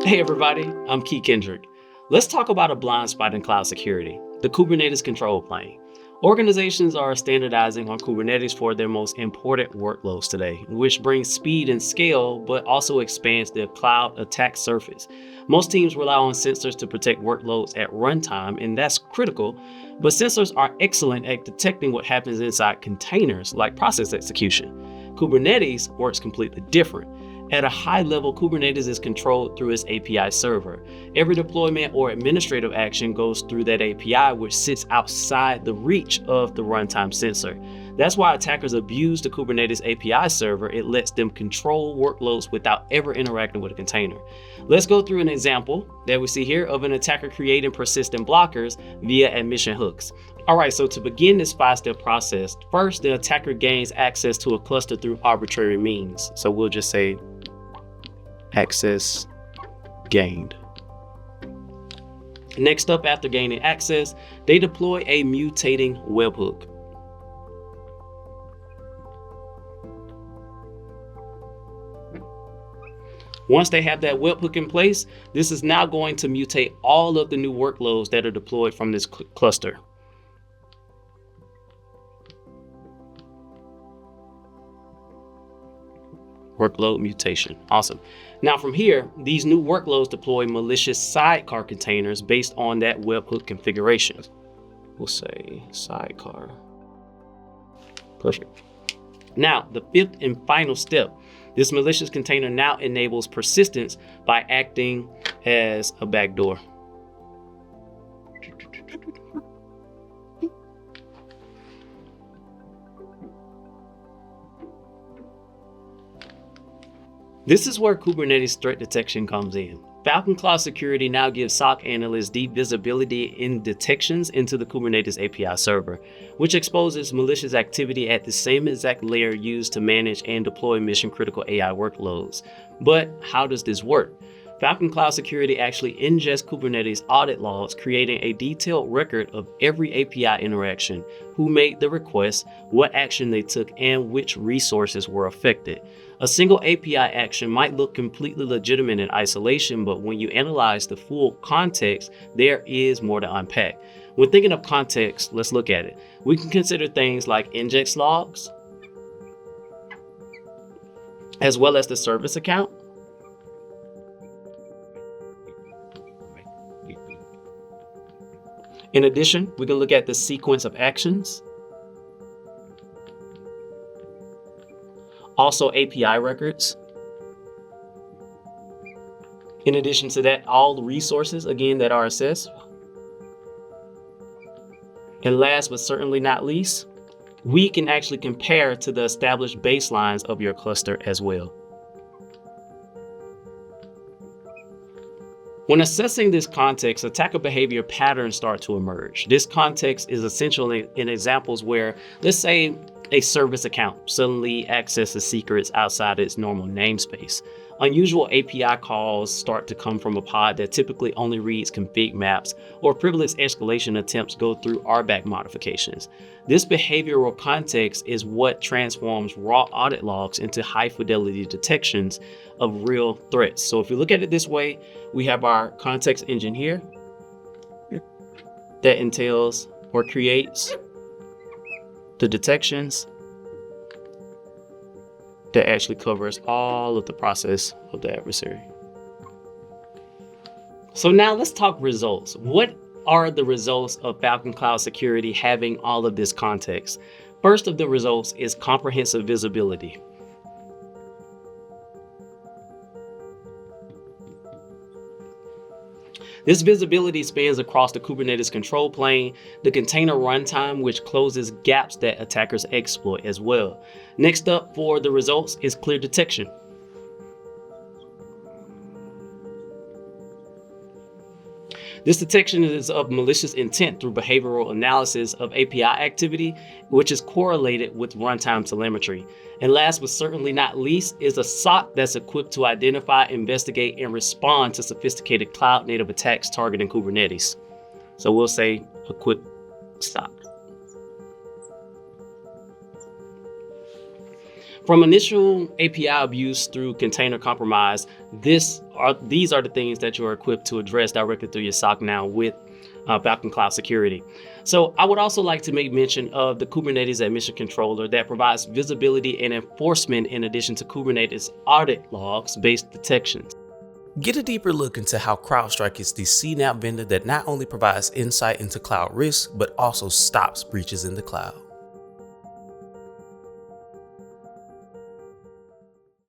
Hey everybody, I'm Key Kendrick. Let's talk about a blind spot in cloud security, the Kubernetes control plane. Organizations are standardizing on Kubernetes for their most important workloads today, which brings speed and scale, but also expands their cloud attack surface. Most teams rely on sensors to protect workloads at runtime, and that's critical, but sensors are excellent at detecting what happens inside containers like process execution. Kubernetes works completely different. At a high level, Kubernetes is controlled through its API server. Every deployment or administrative action goes through that API, which sits outside the reach of the runtime sensor. That's why attackers abuse the Kubernetes API server. It lets them control workloads without ever interacting with a container. Let's go through an example that we see here of an attacker creating persistent blockers via admission hooks. All right, so to begin this 5-step process, first the attacker gains access to a cluster through arbitrary means. So we'll just say access gained. Next up, after gaining access, they deploy a mutating webhook. Once they have that webhook in place, this is now going to mutate all of the new workloads that are deployed from this cluster. Workload mutation. Awesome. Now from here, these new workloads deploy malicious sidecar containers based on that webhook configuration. We'll say sidecar. Perfect. Now, the 5th and final step, this malicious container now enables persistence by acting as a backdoor. This is where Kubernetes threat detection comes in. Falcon Cloud Security now gives SOC analysts deep visibility in detections into the Kubernetes API server, which exposes malicious activity at the same exact layer used to manage and deploy mission-critical AI workloads. But how does this work? Falcon Cloud Security actually ingests Kubernetes audit logs, creating a detailed record of every API interaction, who made the request, what action they took, and which resources were affected. A single API action might look completely legitimate in isolation, but when you analyze the full context, there is more to unpack. When thinking of context, let's look at it. We can consider things like index logs, as well as the service account. In addition, we can look at the sequence of actions. Also API records. In addition to that, all the resources, again, that are assessed. And last but certainly not least, we can actually compare to the established baselines of your cluster as well. When assessing this context, attacker behavior patterns start to emerge. This context is essential in examples where, let's say, a service account suddenly accesses secrets outside its normal namespace. Unusual API calls start to come from a pod that typically only reads config maps, or privilege escalation attempts go through RBAC modifications. This behavioral context is what transforms raw audit logs into high fidelity detections of real threats. So if you look at it this way, we have our context engine here that entails or creates the detections that actually covers all of the process of the adversary. So now let's talk results. What are the results of Falcon Cloud Security having all of this context? First of the results is comprehensive visibility. This visibility spans across the Kubernetes control plane, the container runtime, which closes gaps that attackers exploit as well. Next up for the results is clear detection. This detection is of malicious intent through behavioral analysis of API activity, which is correlated with runtime telemetry. And last but certainly not least is a SOC that's equipped to identify, investigate, and respond to sophisticated cloud-native attacks targeting Kubernetes. So we'll say equipped SOC. From initial API abuse through container compromise, these are the things that you are equipped to address directly through your SOC now with Falcon Cloud Security. So I would also like to make mention of the Kubernetes Admission Controller that provides visibility and enforcement in addition to Kubernetes audit logs-based detections. Get a deeper look into how CrowdStrike is the CNAPP vendor that not only provides insight into cloud risks, but also stops breaches in the cloud.